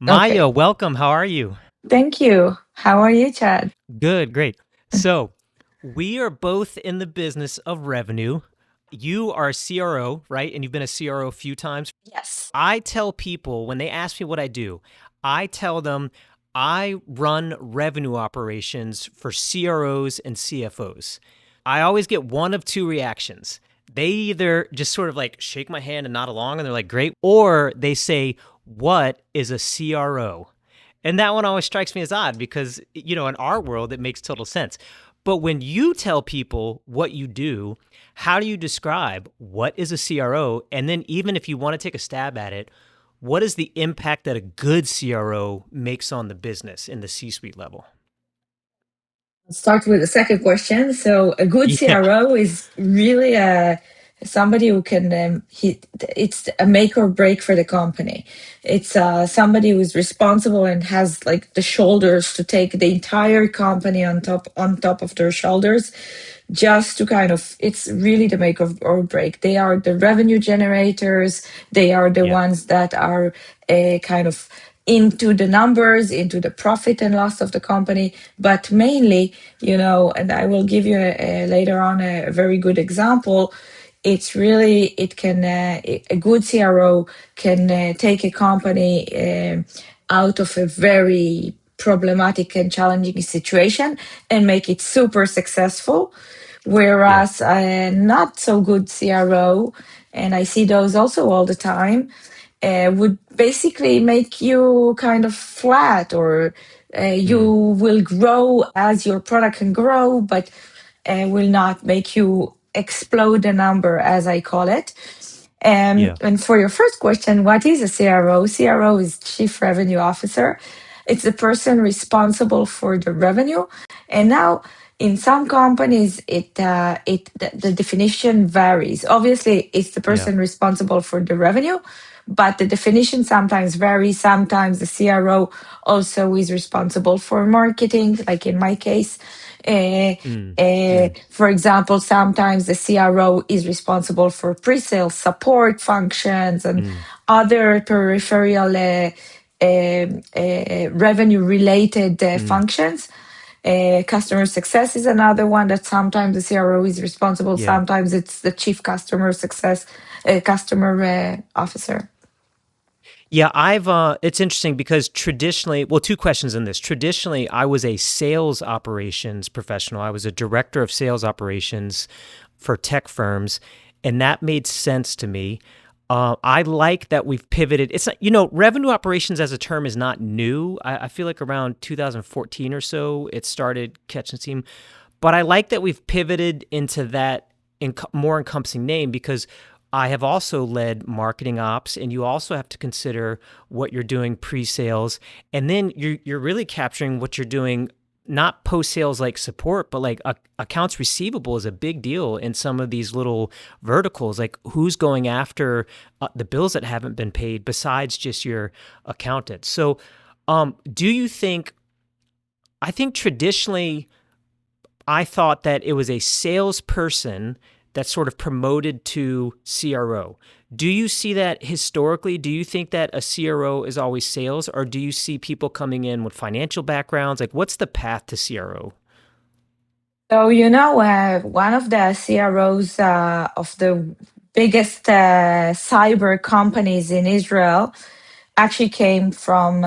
Okay. Maya, welcome. How are you? Thank you. How are you, Chad? Good, great. So, we are both in the business of revenue. You are a CRO, right? And you've been a CRO a few times. Yes. I tell people when they ask me what I do, I tell them I run revenue operations for CROs and CFOs. I always get one of two reactions. They either just sort of like shake my hand and nod along and they're like, great, or they say, what is a CRO? And that one always strikes me as odd because, in our world, it makes total sense. But when you tell people what you do, how do you describe what is a CRO? And then, even if you want to take a stab at it, what is the impact that a good CRO makes on the business in the C suite level? Let's start with the second question. So, a good Yeah. CRO is really somebody who can, it's a make or break for the company. It's somebody who's responsible and has like the shoulders to take the entire company on top of their shoulders, just to kind of, it's really the make or break. They are the revenue generators. They are the Yeah. ones that are kind of into the numbers, into the profit and loss of the company, but mainly, and I will give you later on a very good example. It's really, it can, a good CRO can take a company out of a very problematic and challenging situation and make it super successful. Yeah. Whereas a not so good CRO, and I see those also all the time, would basically make you kind of flat, or you Mm. will grow as your product can grow, but will not make you explode the number, as I call it. Yeah. And for your first question, what is a CRO? CRO is Chief Revenue Officer. It's the person responsible for the revenue. And now, in some companies, the definition varies. Obviously, it's the Yeah. person responsible for the revenue, but the definition sometimes varies. Sometimes the CRO also is responsible for marketing, like in my case. Uh, Mm. Mm. for example, sometimes the CRO is responsible for pre-sale support functions and Mm. other peripheral revenue related Mm. functions. Customer success is another one that sometimes the CRO is responsible, Yeah. sometimes it's the chief customer success, customer officer. Yeah, it's interesting because traditionally, well, two questions in this. Traditionally, I was a sales operations professional. I was a director of sales operations for tech firms, and that made sense to me. I like that we've pivoted. It's not, revenue operations as a term is not new. I feel like around 2014 or so, it started catching steam. But I like that we've pivoted into that more encompassing name because I have also led marketing ops, and you also have to consider what you're doing pre-sales, and then you're really capturing what you're doing, not post-sales like support, but like accounts receivable is a big deal in some of these little verticals. Like who's going after the bills that haven't been paid besides just your accountant. So, do you think? I think traditionally I thought that it was a salesperson that sort of promoted to CRO. Do you see that historically? Do you think that a CRO is always sales, or do you see people coming in with financial backgrounds? Like, what's the path to CRO? So, one of the CROs of the biggest cyber companies in Israel actually came from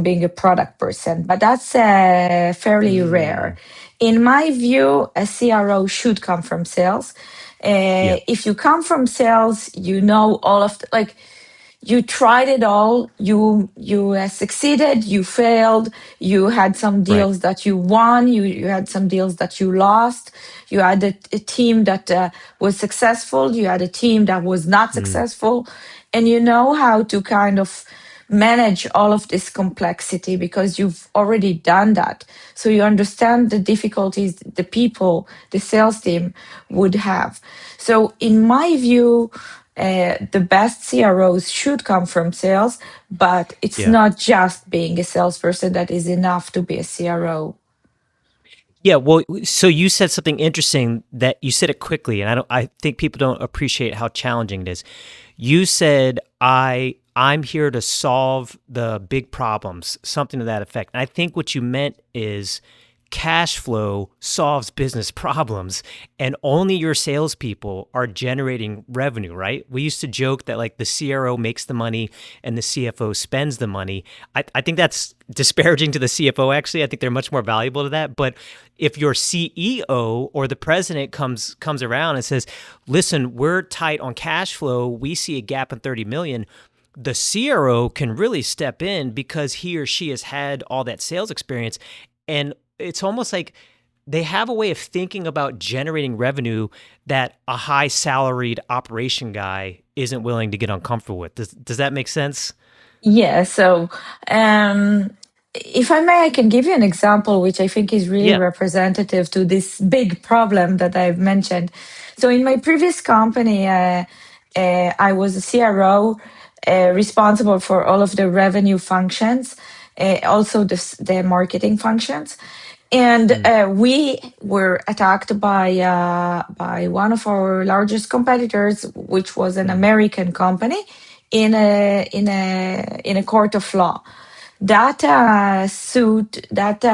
being a product person, but that's fairly rare. Mm, In my view, a CRO should come from sales. yeah, If you come from sales, you know all of like you tried it all. You succeeded, you failed, you had some right. deals that you won, you had some deals that you lost, you had a team that was successful, you had a team that was not Mm, successful, and you know how to kind of manage all of this complexity because you've already done that. So you understand the difficulties the people, the sales team would have. So, in my view, the best CROs should come from sales, but it's yeah. not just being a salesperson that is enough to be a CRO. Yeah, well, so you said something interesting that you said it quickly, and I think people don't appreciate how challenging it is. You said I'm here to solve the big problems, something to that effect. And I think what you meant is cash flow solves business problems, and only your salespeople are generating revenue, right? We used to joke that like the CRO makes the money and the CFO spends the money. I think that's disparaging to the CFO, actually. I think they're much more valuable to that. But if your CEO or the president comes around and says, listen, we're tight on cash flow, we see a gap in 30 million, the CRO can really step in because he or she has had all that sales experience. And it's almost like they have a way of thinking about generating revenue that a high salaried operation guy isn't willing to get uncomfortable with. Does that make sense? Yeah, so um, if I may, I can give you an example which I think is really Yeah. representative to this big problem that I've mentioned. So, in my previous company, I was a CRO responsible for all of the revenue functions, also the marketing functions. And Mm, we were attacked by one of our largest competitors, which was an mm, American company, in a court of law. That suit, that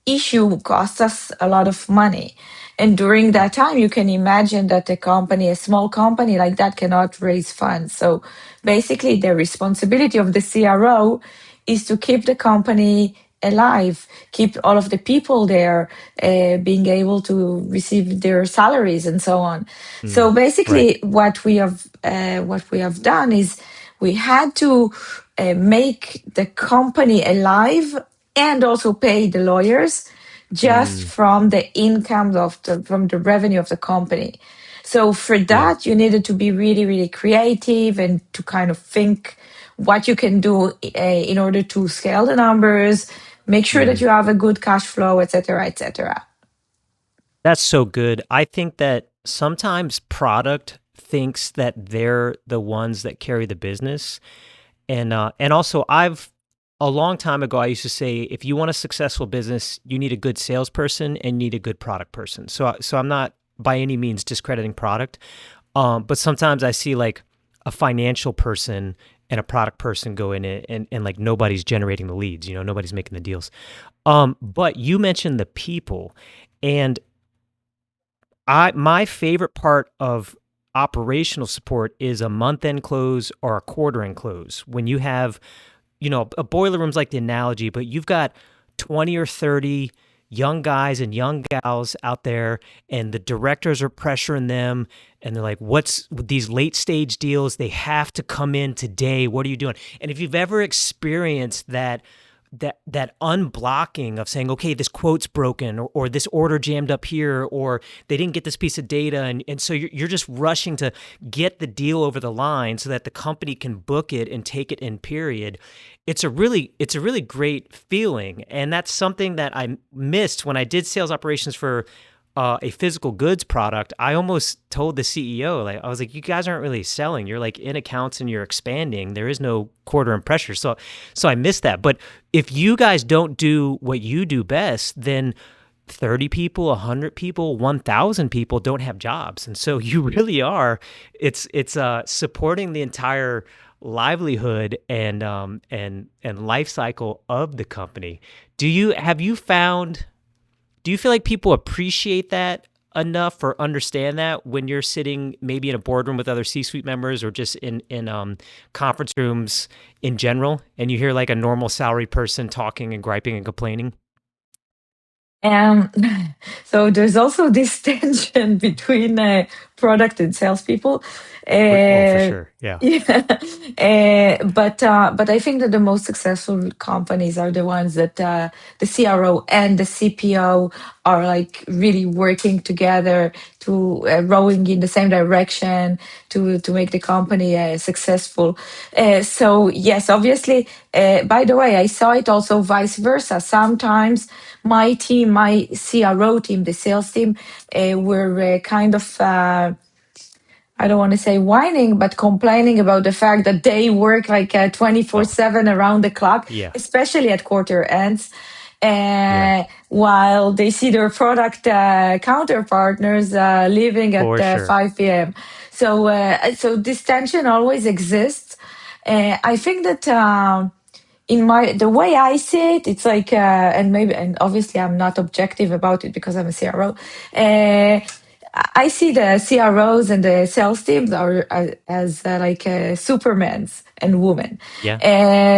issue cost us a lot of money. And during mm, that time, you can imagine that a small company like that cannot raise funds. So basically, the responsibility of the CRO is to keep the company alive, keep all of the people there being able to receive their salaries and so on. So mm. Right. basically, what we have done is we had to make the company alive and also pay the lawyers just Mm, from the income from the revenue of the company. So for yeah. that, you needed to be really, really creative and to kind of think what you can do in order to scale the numbers, make sure that Mm. you have a good cash flow, etc., etc. That's so good. I think that sometimes product thinks that they're the ones that carry the business. And also I've a long time ago I used to say if you want a successful business, you need a good salesperson and you need a good product person. So I'm not by any means discrediting product. But sometimes I see like a financial person and a product person go in it and like nobody's generating the leads, nobody's making the deals. But you mentioned the people, and my favorite part of operational support is a month end close or a quarter end close. When you have, a boiler room's like the analogy, but you've got 20 or 30 young guys and young gals out there, and the directors are pressuring them, and they're like, what's with these late stage deals? They have to come in today. What are you doing? And if you've ever experienced that unblocking of saying, okay, this quote's broken, or this order jammed up here, or they didn't get this piece of data, and so you're just rushing to get the deal over the line so that the company can book it and take it in period. It's a really great feeling, and that's something that I missed when I did sales operations for a physical goods product. I almost told the CEO, like, I was like, you guys aren't really selling. You're like in accounts and you're expanding. There is no quarter and pressure. So I missed that. But if you guys don't do what you do best, then 30 people, 100 people, 1,000 people don't have jobs. And so you really are, it's supporting the entire livelihood and life cycle of the company. Do you feel like people appreciate that enough or understand that when you're sitting maybe in a boardroom with other C-suite members or just in conference rooms in general, and you hear like a normal salary person talking and griping and complaining? Um, so there's also this tension between product and salespeople. Oh, for Uh, sure. Yeah. yeah, but I think that the most successful companies are the ones that the CRO and the CPO are like really working together to rowing in the same direction to make the company successful. So yes, obviously. By the way, I saw it also vice versa. Sometimes my team, my CRO team, the sales team, were kind of. I don't want to say whining, but complaining about the fact that they work like Oh, 24/7 around the clock, yeah. especially at quarter ends, Yeah. while they see their product counterpartners leaving at For sure. 5 p.m. So this tension always exists. I think that in my the way I see it, it's like and obviously I'm not objective about it because I'm a CRO. I see the CROs and the sales teams are as like supermans and women, Yeah.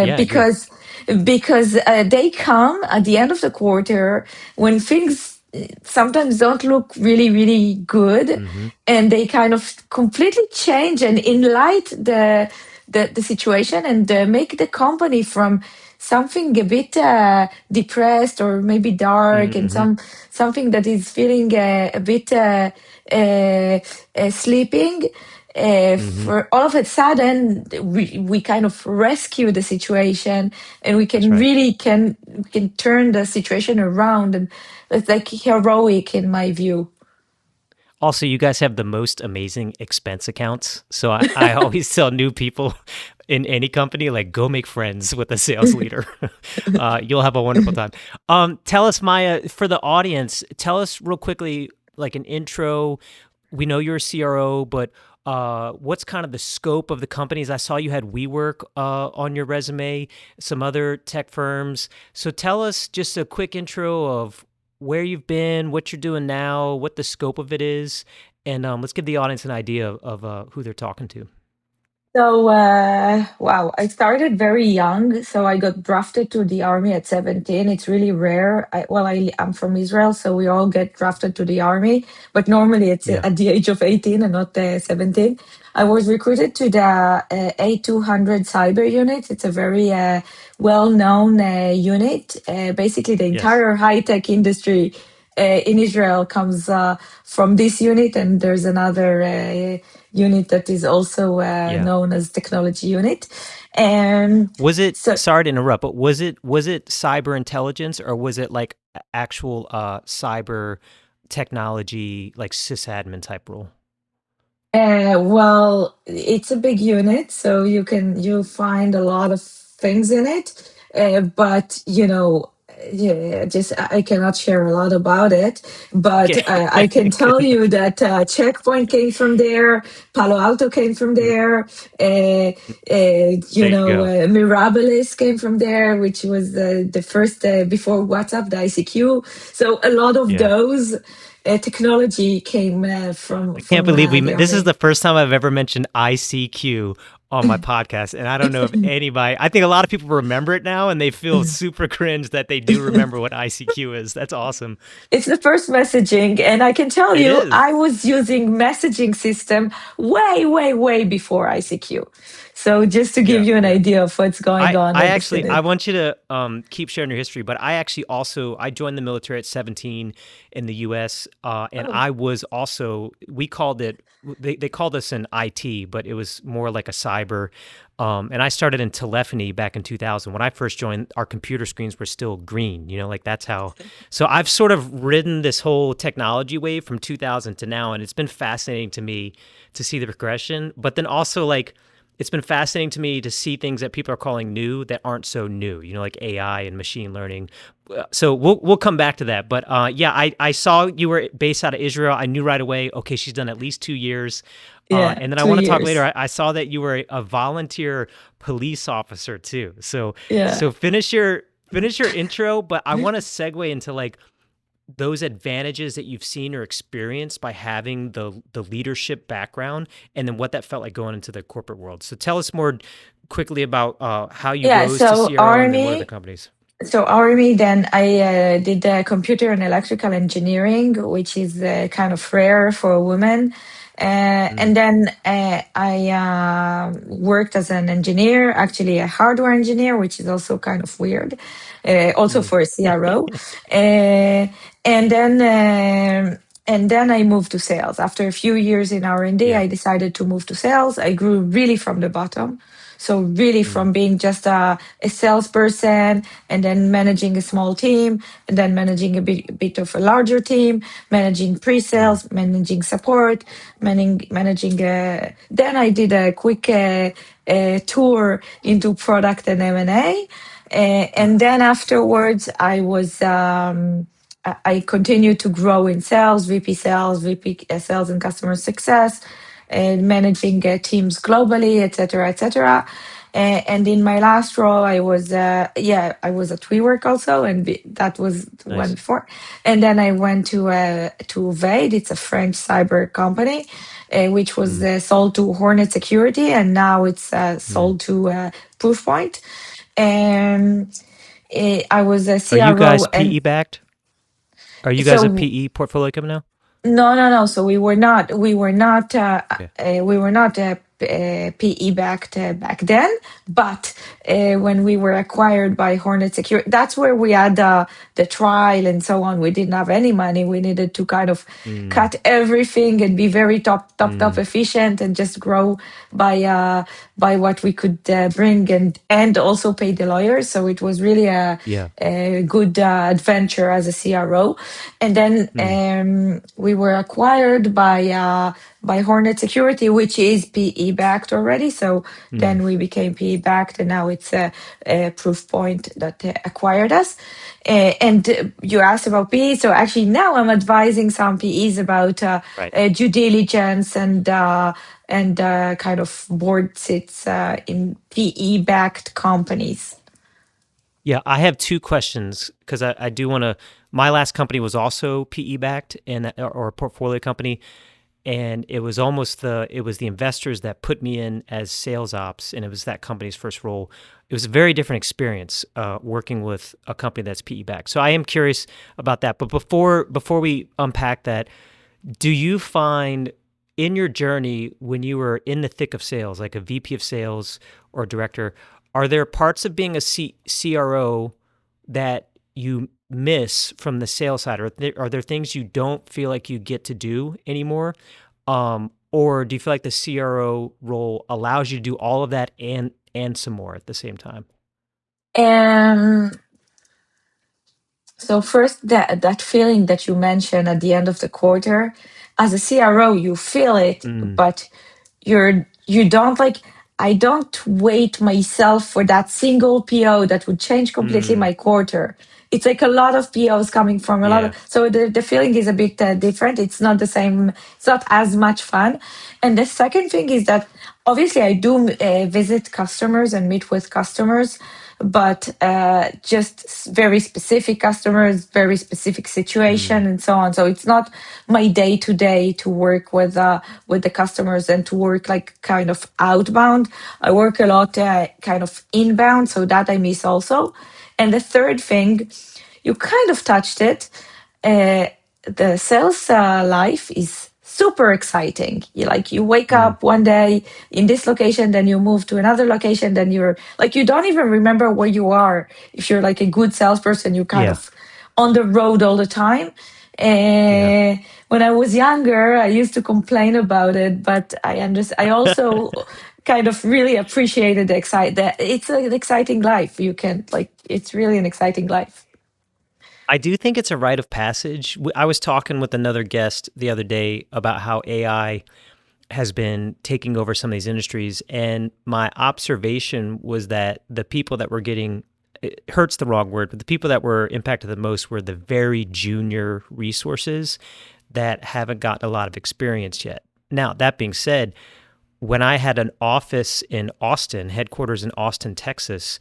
Yeah, I agree. because they come at the end of the quarter when things sometimes don't look really good, Mm-hmm. and they kind of completely change and enlight the situation, and make the company from something a bit depressed or maybe dark, and Mm-hmm. something that is feeling a bit sleeping. Mm-hmm. For all of a sudden, we kind of rescue the situation, and we That's can right. really can turn the situation around, and it's like heroic in my view. Also, you guys have the most amazing expense accounts. So I always tell new people in any company, like, go make friends with a sales leader. You'll have a wonderful time. Tell us, Maya, for the audience, tell us real quickly, like an intro. We know you're a CRO, but what's kind of the scope of the companies? I saw you had WeWork on your resume, some other tech firms. So tell us just a quick intro of where you've been, what you're doing now, what the scope of it is, and let's give the audience an idea of who they're talking to. So, wow, I started very young. So I got drafted to the army at 17. It's really rare. I'm from Israel, so we all get drafted to the army, but normally it's Yeah. at the age of 18 and not 17. I was recruited to the A200 cyber unit. It's a very well-known unit. Basically, the Yes. entire high-tech industry in Israel comes from this unit, and there's another unit that is also Yeah. known as technology unit. And Was it? so Sorry to interrupt, but was it cyber intelligence or was it like actual cyber technology, like sysadmin type role? Well, it's a big unit, so you'll find a lot of things in it. But yeah, just I cannot share a lot about it. But Okay. I can Good tell you enough. that Checkpoint came from there, Palo Alto came from Mm, there, there you go. Mirabilis came from there, which was the first before WhatsApp, the ICQ. So a lot of Yeah. those technology came from I can't believe the this is army. the first time I've ever mentioned ICQ on my podcast. And I don't know if anybody, I think a lot of people remember it now and they feel super cringe that they do remember what ICQ is. That's awesome. It's the first messaging, and I can tell It you, is. I was using messaging system way before ICQ. So just to give Yeah. you an Yeah. idea of what's going on I with this actually I unit. want you to keep sharing your history, but I actually also I joined the military at 17 in the U.S. And Oh, I was also we called it they called us an IT, but it was more like a cyber. And I started in telephony back in 2000. When I first joined, our computer screens were still green. Like that's how. So I've sort of ridden this whole technology wave from 2000 to now, and it's been fascinating to me to see the progression. But then also like it's been fascinating to me to see things that people are calling new that aren't so new, like AI and machine learning. So we'll come back to that. But yeah, I saw you were based out of Israel. I knew right away, okay, she's done at least 2 years. yeah, And then I two want to talk later. years. I saw that you were a volunteer police officer too. So Yeah. so finish your intro, but I want to segue into like those advantages that you've seen or experienced by having the leadership background and then what that felt like going into the corporate world. So tell us more quickly about how you Yeah. rose to So CRO and then what are the army. companies. So army. Then I did computer and electrical engineering, which is kind of rare for a woman. Mm, And then I worked as an engineer, actually a hardware engineer, which is also kind of weird, also mm. for a CRO. Uh, and then I moved to sales. After a few years in R&D, Yeah. I decided to move to sales. I grew really from the bottom. So really Mm, from being just a salesperson, and then managing a small team, and then managing a bit of a larger team, managing mm, pre-sales, managing support, managing. Then I did a quick tour into product and M&A, mm, and then afterwards I was. I continued to grow in sales, VP sales, VP sales and customer success. managing teams globally, etc., etc. And in my last role, I was I was at WeWork also, and that was the one Nice. before. And then I went to Vade. It's a French cyber company, which was Mm, sold to Hornet Security, and now it's mm. sold to Proofpoint. And I was a Are you CRO, guys and PE backed? Are you guys a so PE portfolio company now? no, no, no. So we were not. We were not. Okay. We were not PE backed back then. But when we were acquired by Hornet Security, that's where we had the trial and so on. We didn't have any money. We needed to kind of Mm, cut everything and be very top mm. efficient and just grow by what we could bring and also pay the lawyers. So it was really Yeah. a good adventure as a CRO. And then Mm, we were acquired by Hornet Security, which is PE backed already. So mm. then we became PE backed, and now it's a Proof Point that acquired us. And you asked about PE, so actually now I'm advising some PEs about Right. due diligence and kind of board sits in PE backed companies. Yeah, I have two questions because I do want to. My last company was also PE backed and or a portfolio company, and it was the investors that put me in as sales ops, and it was that company's first role. It was a very different experience working with a company that's PE backed. So I am curious about that. But before we unpack that, do you find in your journey when you were in the thick of sales, like a VP of sales or director, are there parts of being a CRO that you miss from the sales side? Are there things you don't feel like you get to do anymore? Or do you feel like the CRO role allows you to do all of that and some more at the same time? And so first, that feeling that you mentioned at the end of the quarter, as a CRO, you feel it, Mm, but you don't like. I don't wait myself for that single PO that would change completely mm, my quarter. It's like a lot of POs coming from a lot of, yeah. so the feeling is a bit different. It's not the same. It's not as much fun. And the second thing is that obviously I do visit customers and meet with customers, but just very specific customers, very specific situation, Mm, and so on. So it's not my day to day to work with the customers and to work like kind of outbound. I work a lot kind of inbound, so that I miss also. And the third thing, you kind of touched it. Uh, the sales life is super exciting. You wake mm, up one day in this location, then you move to another location, then you're like you don't even remember where you are. If you're like a good salesperson, you're kind yeah. of on the road all the time. Yeah. When I was younger, I used to complain about it, but I also kind of really appreciated that it's an exciting life. You can like it's really an exciting life. I do think it's a rite of passage. I was talking with another guest the other day about how AI has been taking over some of these industries. And my observation was that the people that were getting, it hurts the wrong word, but the people that were impacted the most were the very junior resources that haven't gotten a lot of experience yet. Now, that being said, when I had an office in Austin, headquarters in Austin, Texas,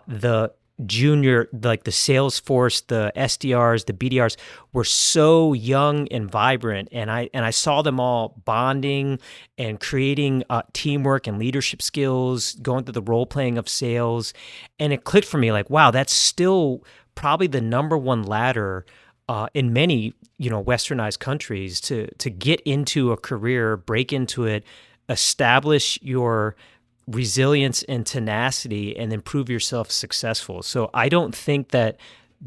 the junior, like the sales force, the SDRs, the BDRs were so young and vibrant, and I saw them all bonding and creating teamwork and leadership skills, going through the role playing of sales, and it clicked for me like, wow, that's still probably the number one ladder in many westernized countries to get into a career, break into it, establish your resilience and tenacity, and then prove yourself successful. So I don't think that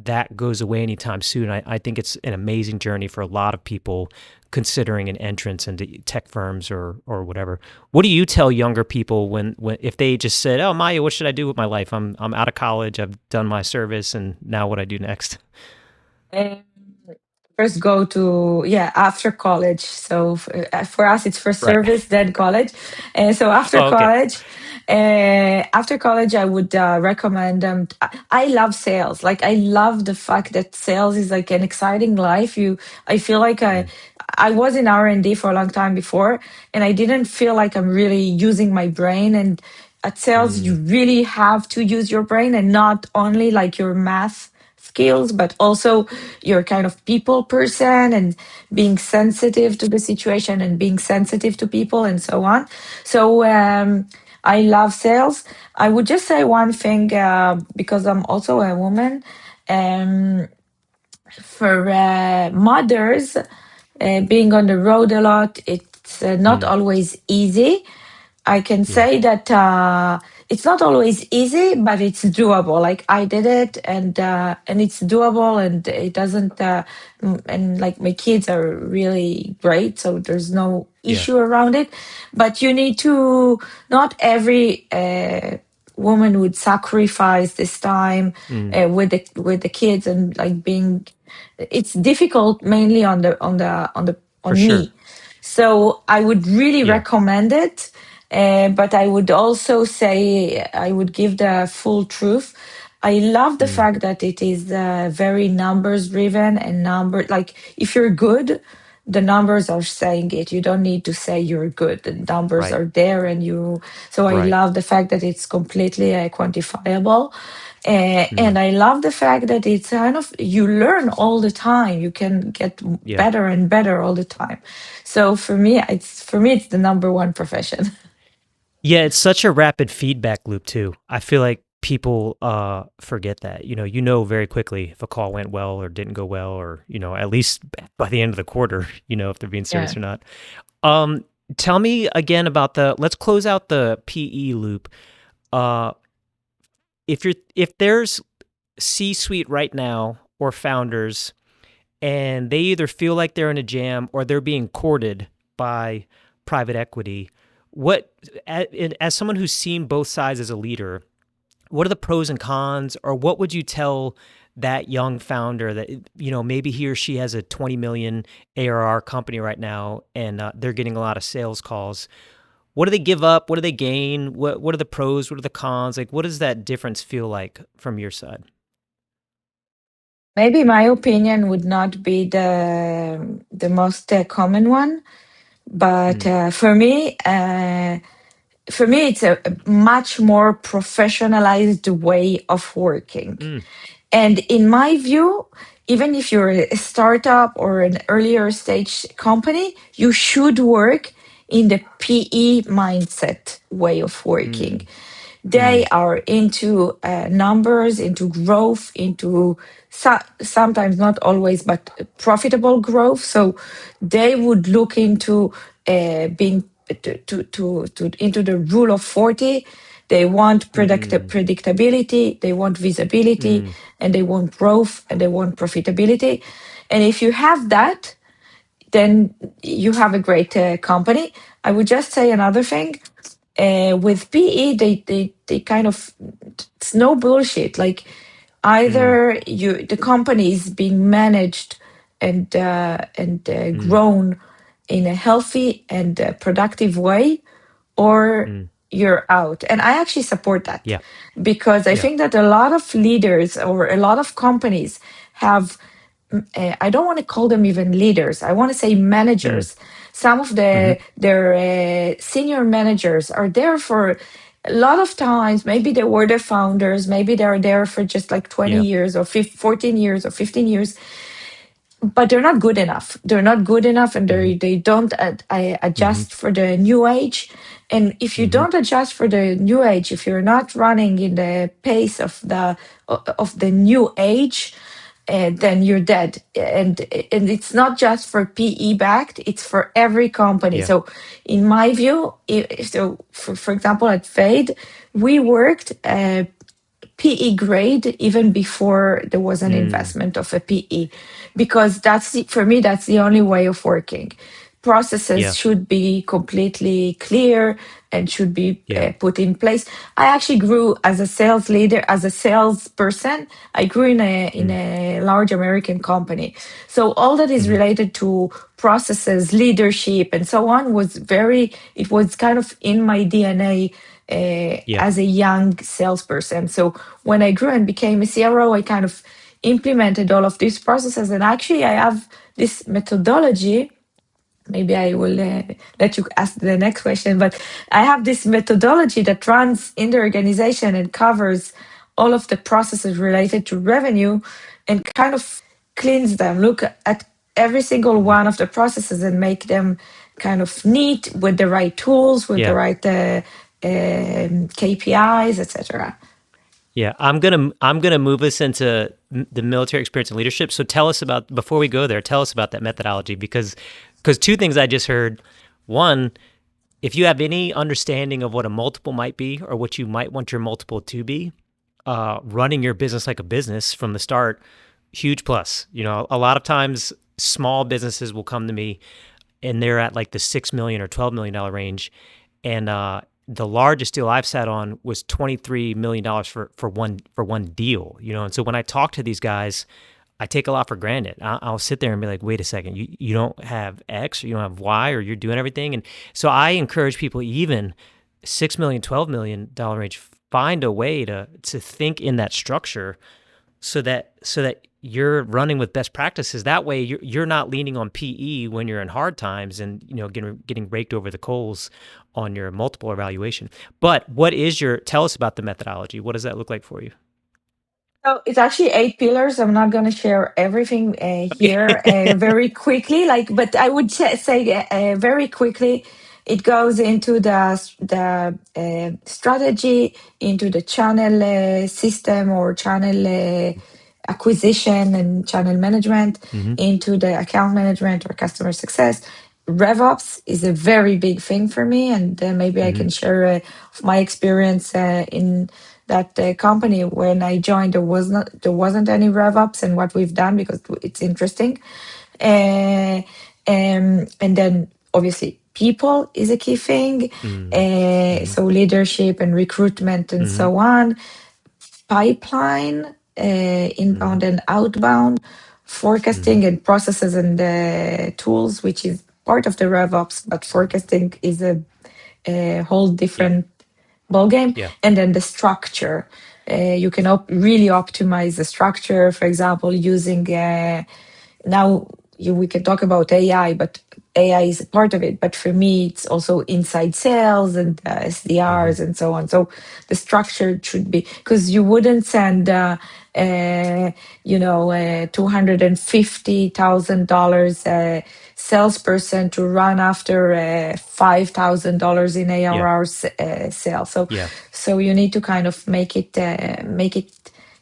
that goes away anytime soon. I think it's an amazing journey for a lot of people considering an entrance into tech firms or whatever. What do you tell younger people when if they just said, "Oh, Maya, what should I do with my life? I'm out of college. I've done my service, and now what I do next?" Um, first go to, yeah, after college. So for us it's first Right. service then college, and so Oh, okay. after college I would recommend them. I love sales. Like, I love the fact that sales is like an exciting life. I feel like Mm, I was in R&D for a long time before, and I didn't feel like I'm really using my brain. And at sales you mm, really have to use your brain, and not only like your math skills, but also you're kind of people person, and being sensitive to the situation and being sensitive to people and so on. So I love sales. I would just say one thing, because I'm also a woman. Um, for mothers, being on the road a lot, it's not mm, always easy. I can yeah. say that it's not always easy, but it's doable. Like, I did it, and it's doable, and it doesn't. And like, my kids are really great, so there's no Yeah. issue around it. But you need to. Not every woman would sacrifice this time Mm, with the kids, and like being. It's difficult mainly for on sure. me. So I would really Yeah. recommend it. But I would also say, I would give the full truth. I love the Mm, fact that it is very numbers driven, and like, if you're good, the numbers are saying it. You don't need to say you're good. The numbers right. are there, and you. So I Right. love the fact that it's completely quantifiable. Mm, And I love the fact that it's kind of, you learn all the time. You can get yeah. better and better all the time. So for me it's the number one profession. Yeah, it's such a rapid feedback loop too. I feel like people forget that. You know very quickly if a call went well or didn't go well, or at least by the end of the quarter, if they're being Yeah. serious or not. Um Tell me again about the let's close out the PE loop. Uh if there's C-suite right now or founders, and they either feel like they're in a jam or they're being courted by private equity, what as someone who's seen both sides as a leader, what are the pros and cons, or what would you tell that young founder that maybe he or she has a 20 million ARR company right now, and they're getting a lot of sales calls? What do they give up? What do they gain? What are the pros? What are the cons? Like, what does that difference feel like from your side? Maybe my opinion would not be the most common one, but Mm, for me, it's a much more professionalized way of working. mm, And in my view, even if you're a startup or an earlier stage company, you should work in the PE mindset way of working. mm, They mm, are into numbers, into growth, into sometimes, not always, but profitable growth. So they would look into being into the rule of 40. They want mm, predictability, they want visibility, mm, and they want growth, and they want profitability. And if you have that, then you have a great company. I would just say another thing. With PE, they kind of, it's no bullshit. Like, mm, either the company is being managed and mm, grown in a healthy and productive way, or mm. you're out. And I actually support that, Yeah. because I Yeah. think that a lot of leaders or a lot of companies have, I don't want to call them even leaders. I want to say Mm, managers. Some of mhm. their senior managers are there for a lot of times. Maybe they were the founders. Maybe they're there for just like 20 Yeah. years or 14 years or 15 years, but they're not good enough. They're not good enough, and Mhm. they don't Mhm. adjust for the new age. And if you Mhm. don't adjust for the new age, if you're not running in the pace of the new age, then you're dead. And it's not just for PE backed; it's for every company. Yeah. So, in my view, so for example, at Fade, we worked. PE grade even before there was an Mm. investment of a PE, because for me, that's the only way of working. processes Yeah. should be completely clear and should be Yeah. put in place. I actually grew as a sales leader, as a salesperson. I grew in Mm. a large American company. So all that is Hmm. related to processes, leadership, and so on was very. It was kind of in my DNA Yeah. as a young salesperson. So when I grew and became a CRO, I kind of implemented all of these processes. And actually, I have this methodology. Maybe I will let you ask the next question, but I have this methodology that runs in the organization and covers all of the processes related to revenue and kind of cleans them, look at every single Hmm. one of the processes and make them kind of neat with the right tools, with the Yeah. right KPIs, etc. Yeah, I'm gonna move us into the military experience and leadership. So tell us about before we go there. Tell us about that methodology because two things I just heard. One, if you have any understanding of what a multiple might be or what you might want your multiple to be, running your business like a business from the start, huge plus. You know, a lot of times small businesses will come to me and they're at like the 6 million or $12 million range, and the largest deal I've sat on was $23 million for one deal. You know, and so when I talk to these guys, I take a lot for granted. I'll sit there and be like, wait a second, you don't have X or you don't have Y or you're doing everything. And so I encourage people, even 6 million, $12 million range, find a way to think in that structure so that you're running with best practices. That way you're not leaning on PE when you're in hard times and getting raked over the coals on your multiple evaluation. But tell us about the methodology. What does that look like for you? So it's actually 8 pillars. I'm not going to share everything here Okay. very quickly, but I would say very quickly, it goes into the strategy, into the channel system or channel acquisition and channel management, Hmm. into the account management or customer success. RevOps is a very big thing for me, and maybe I Hmm. can share my experience in that company. When I joined, there wasn't any RevOps and what we've done, because it's interesting. Uh, and then obviously people is a key thing. Hmm. Hmm. So leadership and recruitment and Hmm. so on, pipeline, Hmm. inbound and outbound, Hmm. forecasting and processes and tools, which is part of the RevOps, but forecasting is a whole Yeah. different ballgame. Yeah. And then the structure. You can really optimize the structure, for example, using now we can talk about AI, but AI is a part of it. But for me, it's also inside sales and Hmm. SDRs and so on. So the structure should be, because you wouldn't send, $250,000 salesperson to run after $5,000 in Yeah. ARR sale. So, Yeah. so you need to kind of make it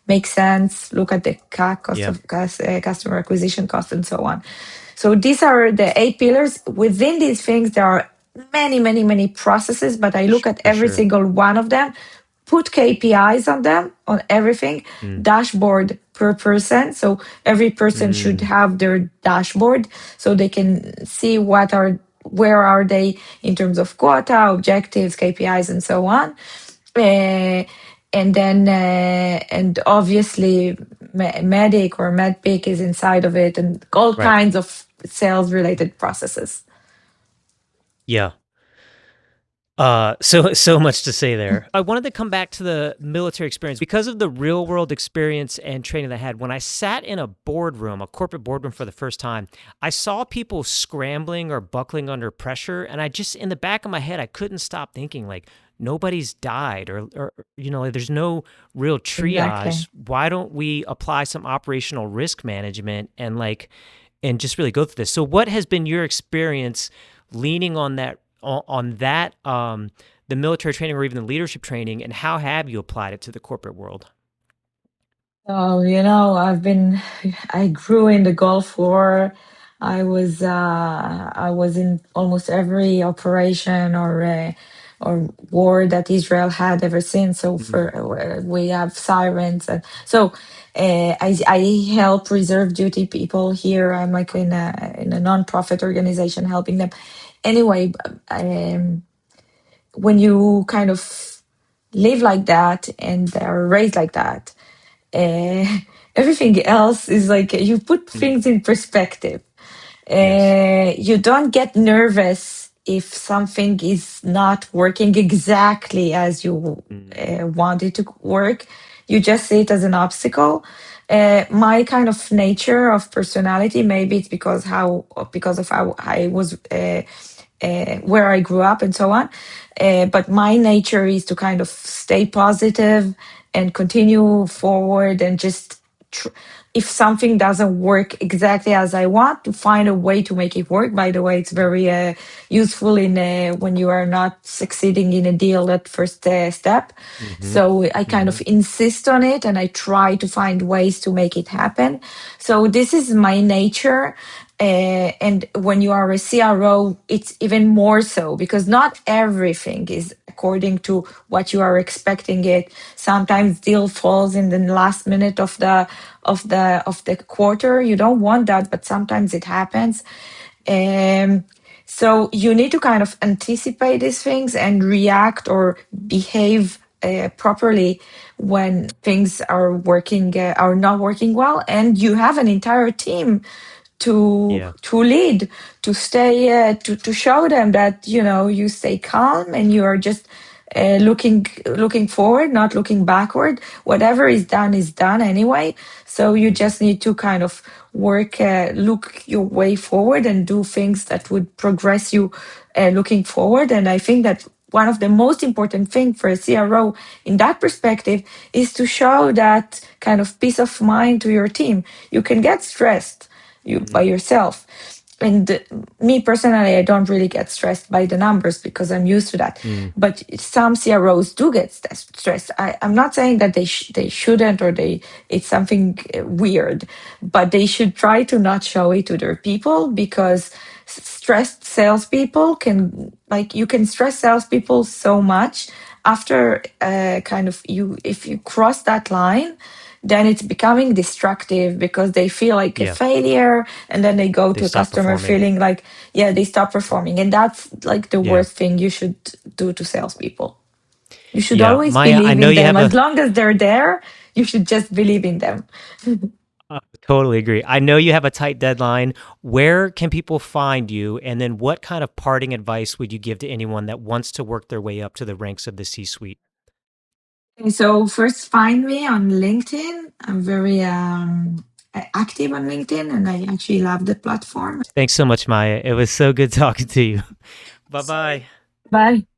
make sense, look at the CAC, Yeah. customer acquisition cost, and so on. So these are the 8 pillars. Within these things, there are many, many, many processes, but I look at For every sure. single one of them, put KPIs on them, on everything, Mm. dashboard per person. So every person should Mm. have their dashboard so they can see where are they in terms of quota, objectives, KPIs, and so on. Uh, and then and obviously medic or medpic is inside of it, and all Right. kinds of sales related processes. Yeah. So much to say there. I wanted to come back to the military experience because of the real world experience and training that I had. When I sat in a boardroom, a corporate boardroom for the first time, I saw people scrambling or buckling under pressure, and I just in the back of my head, I couldn't stop thinking like nobody's died or like, there's no real Exactly. triage. Why don't we apply some operational risk management and just really go through this? So what has been your experience leaning on that the military training or even the leadership training, and how have you applied it to the corporate world? So, I grew in the Gulf War. I was in almost every operation or or war that Israel had ever since. So for we have sirens, and so I help reserve duty people here. I'm like in a nonprofit organization helping them. Anyway, when you kind of live like that and are raised like that, uh, everything else is like you put Mm. things in perspective. Yes. You don't get nervous if something is not working exactly as you Mm. want it to work. You just see it as an obstacle. My kind of nature of personality, maybe it's because of how I was where I grew up and so on. But my nature is to kind of stay positive and continue forward and just tr- if something doesn't work exactly as I want, to find a way to make it work. By the way, it's very useful in when you are not succeeding in a deal at first step. Mm-hmm. So I kind Mm-hmm. of insist on it and I try to find ways to make it happen. So this is my nature. And when you are a CRO, it's even more so because not everything is according to what you are expecting it. Sometimes deal falls in the last minute of the quarter. You don't want that, but sometimes it happens. Um, so you need to kind of anticipate these things and react or behave properly when things are not working well, and you have an entire team Yeah. to lead, to stay to show them that you stay calm and you are just looking forward, not looking backward. Whatever is done anyway. So you Mm. just need to kind of look your way forward and do things that would progress you looking forward. And I think that one of the most important thing for a CRO in that perspective is to show that kind of peace of mind to your team. You can get stressed you by Mm. yourself. And me personally, I don't really get stressed by the numbers because I'm used to that. Mm. But some CROs do get stressed. I'm not saying that they shouldn't or it's something weird, but they should try to not show it to their people because stressed salespeople you can stress salespeople so much after kind of you if you cross that line, then it's becoming destructive because they feel like a Yeah. failure and then they go They to a stop customer performing. feeling like, yeah, they stop performing. And that's like the Yeah. worst thing you should do to salespeople. You should Yeah. always Maya, I believe know in you them. have As a long as they're there, you should just believe in them. totally agree. I know you have a tight deadline. Where can people find you? And then what kind of parting advice would you give to anyone that wants to work their way up to the ranks of the C suite? Okay, so first find me on LinkedIn. I'm very active on LinkedIn and I actually love the platform. Thanks so much, Maya. It was so good talking to you. Bye bye. Bye.